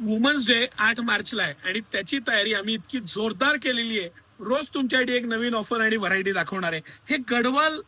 Women's day 8 मार्चला आहे आणि त्याची तयारी आम्ही इतकी जोरदार केलेली आहे. रोज तुमच्यासाठी एक नवीन ऑफर आणि व्हरायटी दाखवणार आहे. हे गडवाल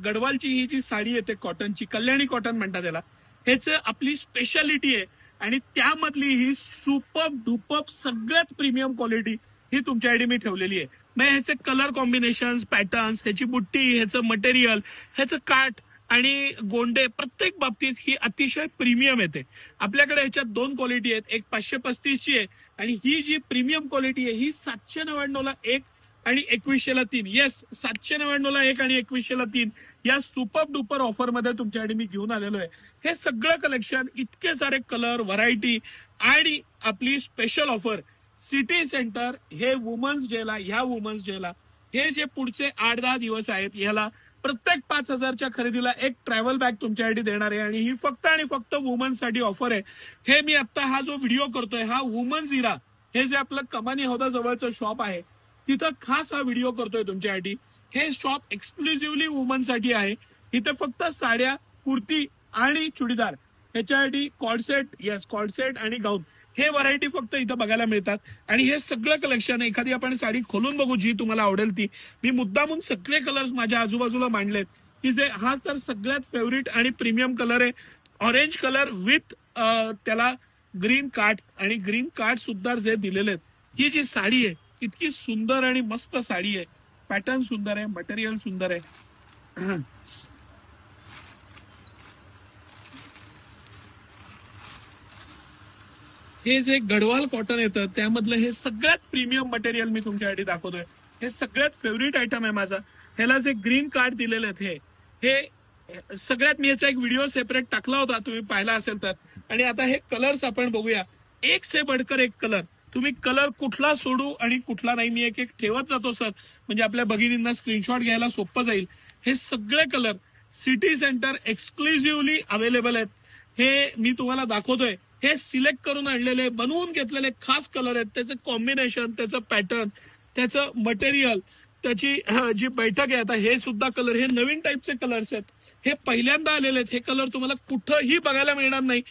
गडवालची ही जी साडी येते कॉटनची, कल्याणी कॉटन म्हणतात त्याला, हेच आपली स्पेशालिटी आहे आणि त्यामधली ही सुपर डुपर सगळ्यात प्रीमियम क्वालिटी ही तुमच्यासाठी मी ठेवलेली आहे. मग ह्याचे कलर कॉम्बिनेशन, पॅटर्न्स, ह्याची बुट्टी, ह्याचं मटेरियल, ह्याचं काठ आणि गोंडे प्रत्येक बाबतीत ही अतिशय प्रीमियम येते. आपल्याकडे ह्याच्यात दोन क्वालिटी आहेत, एक 535 ची आहे आणि ही जी प्रीमियम क्वालिटी आहे ही 799ला एक आणि 2100ला 3. येस, 799ला एक आणि 2100ला 3 या सुपर डुपर ऑफर मध्ये तुमच्यासाठी मी घेऊन आलेलो आहे. हे सगळं कलेक्शन, इतके सारे कलर, व्हरायटी आणि आपली स्पेशल ऑफर सिटी सेंटर हे वुमन्स डेला, ह्या वुमन्स डेला हे जे पुढचे 8-10 दिवस आहेत, याला प्रत्येक 5000च्या खरेदीला एक ट्रॅव्हल बॅग तुमच्यासाठी देणार आहे आणि ही फक्त आणि फक्त वुमन्स साठी ऑफर आहे. हे मी आता हा जो व्हिडिओ करतोय हा वुमन्स इरा, हे जे आपलं कमानी हौदा जवळचं शॉप आहे तिथं खास हा व्हिडिओ करतोय तुमच्यासाठी. हे शॉप एक्सक्लुझिव्हली वुमन साठी आहे. इथे फक्त साड्या, कुर्ती आणि चुडीदार ह्याच्यासाठी कॉर्डसेट, येस कॉर्डसेट आणि गाऊन हे व्हरायटी फक्त इथं बघायला मिळतात. आणि हे सगळं कलेक्शन, एखादी आपण साडी खोलून बघू जी तुम्हाला आवडेल ती. मी मुद्दामून सगळे कलर्स माझ्या आजूबाजूला मांडलेत की जे हा तर सगळ्यात फेवरेट आणि प्रीमियम कलर आहे. ऑरेंज कलर विथ त्याला ग्रीन कार्ड आणि ग्रीन कार्ड सुद्धा जे दिलेले आहेत. ही जी साडी आहे इतकी सुंदर आणि मस्त साडी आहे. पॅटर्न सुंदर आहे, मटेरियल सुंदर आहे. हे जे गडवाल कॉटन येतं त्यामधलं हे सगळ्यात प्रीमियम मटेरियल मी तुमच्यासाठी दाखवतोय. हे सगळ्यात फेवरेट आयटम आहे माझा. ह्याला जे ग्रीन कार्ड दिलेले आहेत हे सगळ्यात, मी याचा एक व्हिडिओ सेपरेट टाकला होता, तुम्ही पाहिला असेल तर. आणि आता हे कलर्स आपण बघूया, एक से बडकर एक कलर. तुम्ही कलर कुठला सोडू आणि कुठला नाही मी एक एक ठेवत जातो सर, म्हणजे आपल्या भगिनींना स्क्रीनशॉट घ्यायला सोपं जाईल. हे सगळे colour city centre exclusively available आहेत. हे मी तुम्हाला दाखवतोय. हे सिलेक्ट करून आणलेले, बनवून घेतलेले खास कलर आहेत. त्याचं कॉम्बिनेशन, त्याचं पॅटर्न, त्याचं मटेरियल, त्याची जी बैठक आहे. आता हे सुद्धा कलर, हे नवीन टाईपचे कलर्स आहेत. हे पहिल्यांदा आलेले आहेत. हे कलर तुम्हाला कुठंही बघायला मिळणार नाही.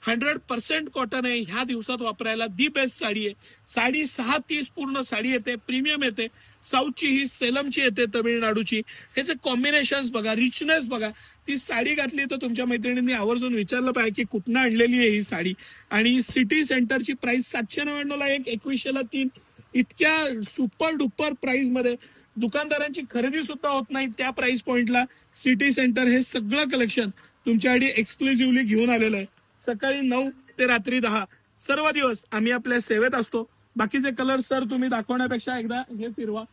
100% कॉटन आहे. ह्या दिवसात वापरायला दी बेस्ट साडी आहे. साडी 630 पूर्ण साडी येते, प्रीमियम येते. साऊथची ही सेलमची येते, तमिळनाडूची. ह्याचे कॉम्बिनेशन्स बघा, रिचनेस बघा. ती साडी घातली तर तुमच्या मैत्रिणींनी आवर्जून विचारलं पाहिजे की कुठनं आणलेली आहे ही साडी. आणि सिटी सेंटरची प्राइस 799ला एक, 2100ला 3. इतक्या सुपर डुपर प्राइस मध्ये दुकानदारांची खरेदी सुद्धा होत नाही त्या प्राइस पॉइंटला सिटी सेंटर हे सगळं कलेक्शन तुमच्यासाठी एक्सक्लुझिव्हली घेऊन आलेलं आहे. सकाळी 9 ते रात्री 10 सर्व दिवस आम्ही आपल्या सेवेत असतो. बाकीचे कलर सर तुम्ही दाखवण्यापेक्षा एकदा हे फिरवा.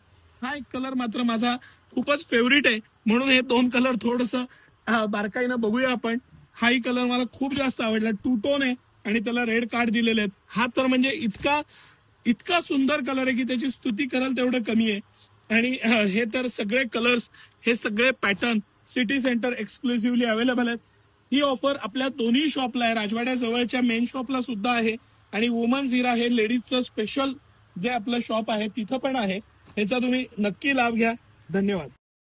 हा एक कलर मात्र माझा खूपच फेवरेट आहे, म्हणून हे दोन कलर थोडस बारकाईनं बघूया आपण. हाही कलर मला खूप जास्त आवडला. टू टोन आहे आणि त्याला रेड कार्ड दिलेले आहेत. हा तर म्हणजे इतका सुंदर कलर आहे की त्याची स्तुती कराल तेवढं कमी आहे. आणि हे तर सगळे कलर्स, हे सगळे pattern city centre exclusively available आहेत. ही ऑफर आपल्या दोन्ही शॉपला आहे. राजवाड्या जवळच्या मेन शॉपला सुद्धा आहे आणि वुमन्स इरा हे लेडीजचं स्पेशल जे आपलं शॉप आहे तिथं पण आहे. ह्याचा तुम्ही नक्की लाभ घ्या. धन्यवाद.